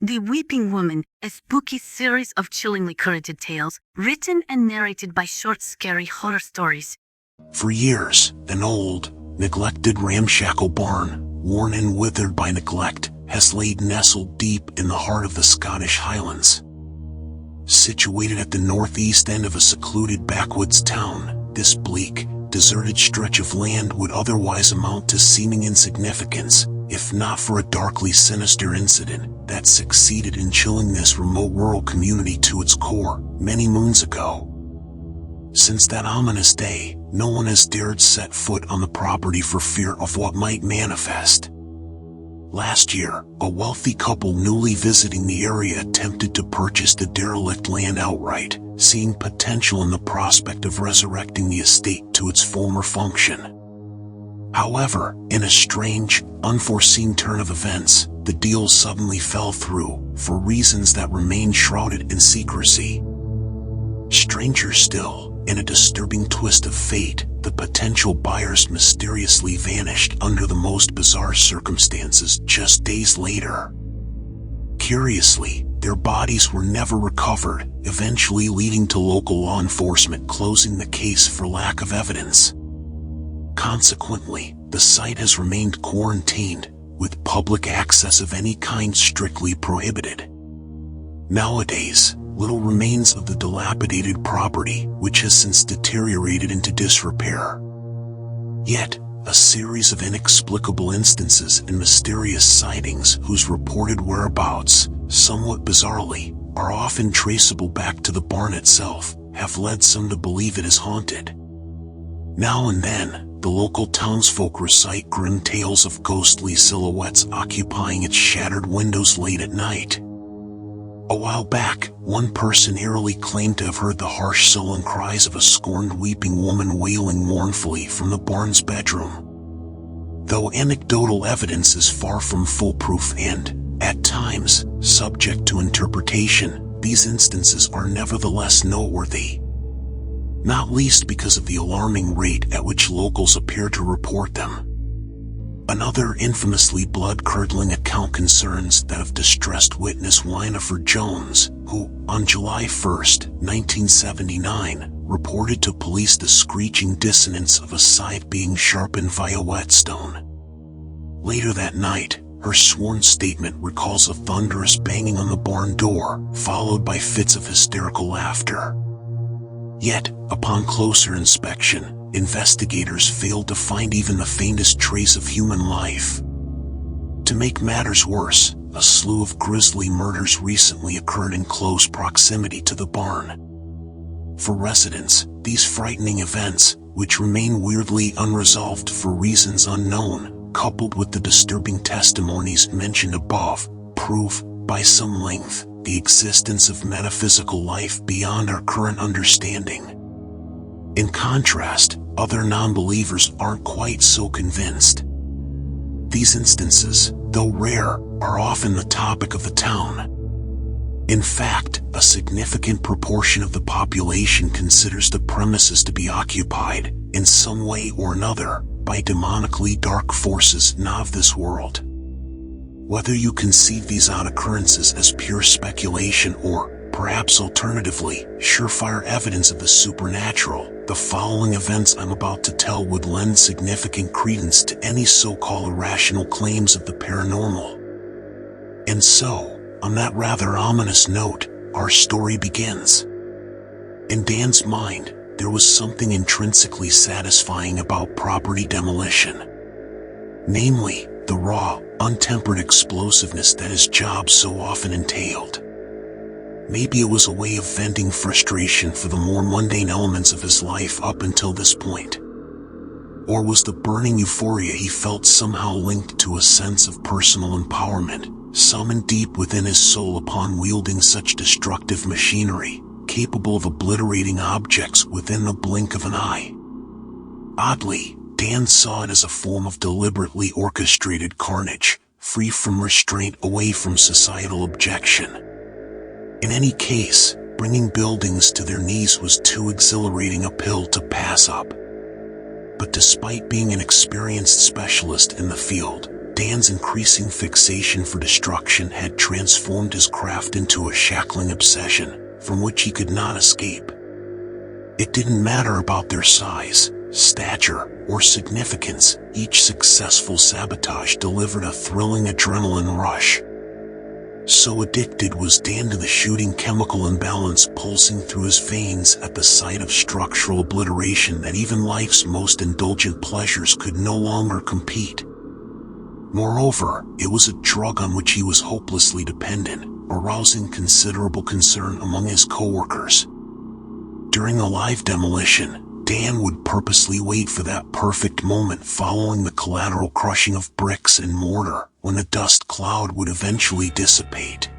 The Weeping Woman, a spooky series of chillingly curated tales, written and narrated by short, scary horror stories. For years, an old, neglected ramshackle barn, worn and withered by neglect, has laid nestled deep in the heart of the Scottish Highlands. Situated at the northeast end of a secluded backwoods town, this bleak, deserted stretch of land would otherwise amount to seeming insignificance, if not for a darkly sinister incident that succeeded in chilling this remote rural community to its core many moons ago. Since that ominous day, no one has dared set foot on the property for fear of what might manifest. Last year, a wealthy couple newly visiting the area attempted to purchase the derelict land outright, seeing potential in the prospect of resurrecting the estate to its former function. However, in a strange, unforeseen turn of events, the deal suddenly fell through, for reasons that remain shrouded in secrecy. Stranger still, in a disturbing twist of fate, the potential buyers mysteriously vanished under the most bizarre circumstances just days later. Curiously, their bodies were never recovered, eventually leading to local law enforcement closing the case for lack of evidence. Consequently, the site has remained quarantined, with public access of any kind strictly prohibited. Nowadays, little remains of the dilapidated property, which has since deteriorated into disrepair. Yet, a series of inexplicable instances and mysterious sightings whose reported whereabouts, somewhat bizarrely, are often traceable back to the barn itself, have led some to believe it is haunted. Now and then, the local townsfolk recite grim tales of ghostly silhouettes occupying its shattered windows late at night. A while back, one person eerily claimed to have heard the harsh sullen cries of a scorned weeping woman wailing mournfully from the barn's bedroom. Though anecdotal evidence is far from foolproof and, at times, subject to interpretation, these instances are nevertheless noteworthy. Not least because of the alarming rate at which locals appear to report them. Another infamously blood-curdling account concerns that of distressed witness Winifred Jones, who, on July 1, 1979, reported to police the screeching dissonance of a scythe being sharpened via whetstone. Later that night, her sworn statement recalls a thunderous banging on the barn door, followed by fits of hysterical laughter. Yet, upon closer inspection, investigators failed to find even the faintest trace of human life. To make matters worse, a slew of grisly murders recently occurred in close proximity to the barn. For residents, these frightening events, which remain weirdly unresolved for reasons unknown, coupled with the disturbing testimonies mentioned above, prove, by some length, the existence of metaphysical life beyond our current understanding. In contrast, other non-believers aren't quite so convinced. These instances, though rare, are often the topic of the town. In fact, a significant proportion of the population considers the premises to be occupied, in some way or another, by demonically dark forces not of this world. Whether you conceive these odd occurrences as pure speculation or, perhaps alternatively, surefire evidence of the supernatural, the following events I'm about to tell would lend significant credence to any so-called irrational claims of the paranormal. And so, on that rather ominous note, our story begins. In Dan's mind, there was something intrinsically satisfying about property demolition. Namely, the raw, untempered explosiveness that his job so often entailed. Maybe it was a way of venting frustration for the more mundane elements of his life up until this point. Or was the burning euphoria he felt somehow linked to a sense of personal empowerment, summoned deep within his soul upon wielding such destructive machinery, capable of obliterating objects within the blink of an eye? Oddly, Dan saw it as a form of deliberately orchestrated carnage, free from restraint, away from societal objection. In any case, bringing buildings to their knees was too exhilarating a pill to pass up. But despite being an experienced specialist in the field, Dan's increasing fixation for destruction had transformed his craft into a shackling obsession from which he could not escape. It didn't matter about their size, stature, or significance. Each successful sabotage delivered a thrilling adrenaline rush. So addicted was Dan to the shooting chemical imbalance pulsing through his veins at the sight of structural obliteration that even life's most indulgent pleasures could no longer compete. Moreover, it was a drug on which he was hopelessly dependent, arousing considerable concern among his coworkers. During a live demolition, Dan would purposely wait for that perfect moment following the collateral crushing of bricks and mortar, when the dust cloud would eventually dissipate.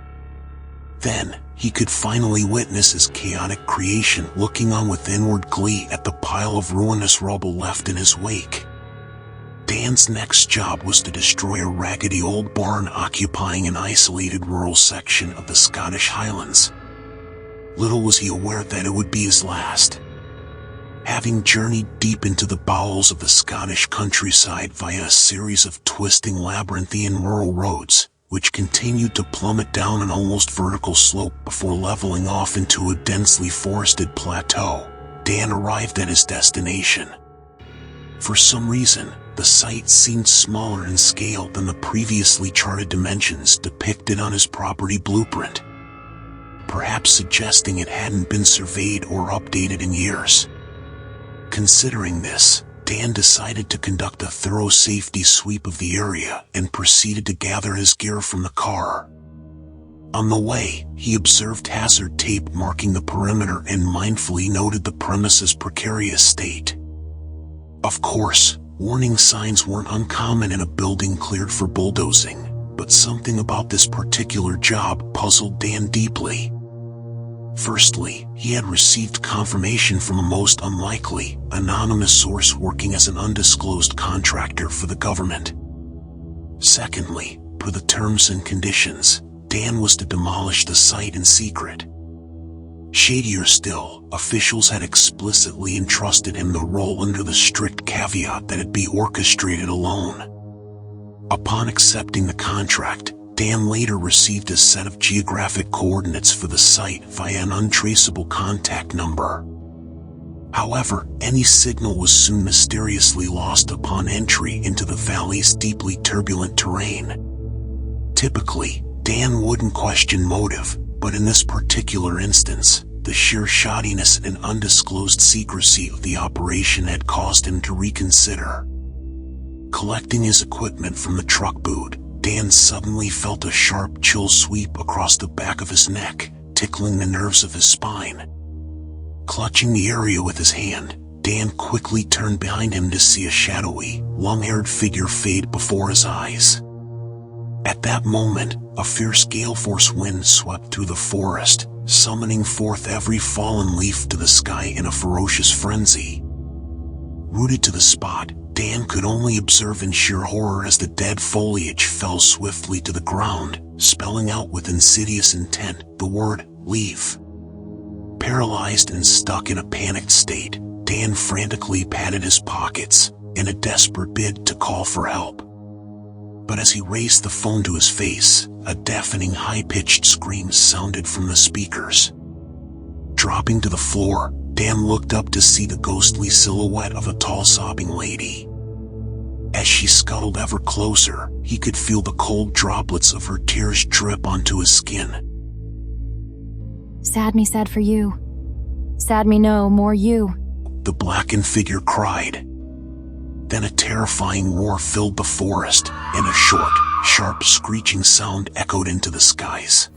Then, he could finally witness his chaotic creation looking on with inward glee at the pile of ruinous rubble left in his wake. Dan's next job was to destroy a raggedy old barn occupying an isolated rural section of the Scottish Highlands. Little was he aware that it would be his last. Having journeyed deep into the bowels of the Scottish countryside via a series of twisting labyrinthian rural roads, which continued to plummet down an almost vertical slope before leveling off into a densely forested plateau, Dan arrived at his destination. For some reason, the site seemed smaller in scale than the previously charted dimensions depicted on his property blueprint, perhaps suggesting it hadn't been surveyed or updated in years. Considering this, Dan decided to conduct a thorough safety sweep of the area and proceeded to gather his gear from the car. On the way, he observed hazard tape marking the perimeter and mindfully noted the premise's precarious state. Of course, warning signs weren't uncommon in a building cleared for bulldozing, but something about this particular job puzzled Dan deeply. Firstly, he had received confirmation from a most unlikely, anonymous source working as an undisclosed contractor for the government. Secondly, per the terms and conditions, Dan was to demolish the site in secret. Shadier still, officials had explicitly entrusted him the role under the strict caveat that it be orchestrated alone. Upon accepting the contract, Dan later received a set of geographic coordinates for the site via an untraceable contact number. However, any signal was soon mysteriously lost upon entry into the valley's deeply turbulent terrain. Typically, Dan wouldn't question motive, but in this particular instance, the sheer shoddiness and undisclosed secrecy of the operation had caused him to reconsider. Collecting his equipment from the truck boot, Dan suddenly felt a sharp chill sweep across the back of his neck, tickling the nerves of his spine. Clutching the area with his hand, Dan quickly turned behind him to see a shadowy, long-haired figure fade before his eyes. At that moment, a fierce gale-force wind swept through the forest, summoning forth every fallen leaf to the sky in a ferocious frenzy. Rooted to the spot, Dan could only observe in sheer horror as the dead foliage fell swiftly to the ground, spelling out with insidious intent the word, "Leave." Paralyzed and stuck in a panicked state, Dan frantically patted his pockets, in a desperate bid to call for help. But as he raised the phone to his face, a deafening high-pitched scream sounded from the speakers. Dropping to the floor, Dan looked up to see the ghostly silhouette of a tall sobbing lady. As she scuttled ever closer, he could feel the cold droplets of her tears drip onto his skin. Sad me sad for you. Sad me no, more you. The blackened figure cried. Then a terrifying roar filled the forest, and a short, sharp screeching sound echoed into the skies.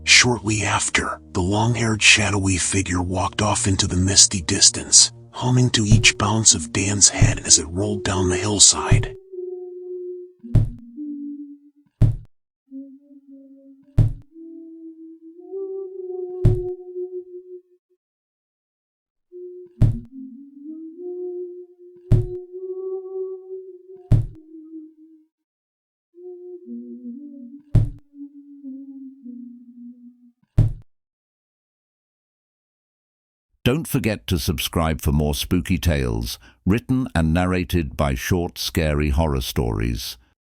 Shortly after, the long-haired shadowy figure walked off into the misty distance, humming to each bounce of Dan's head as it rolled down the hillside. Don't forget to subscribe for more spooky tales, written and narrated by short, scary horror stories.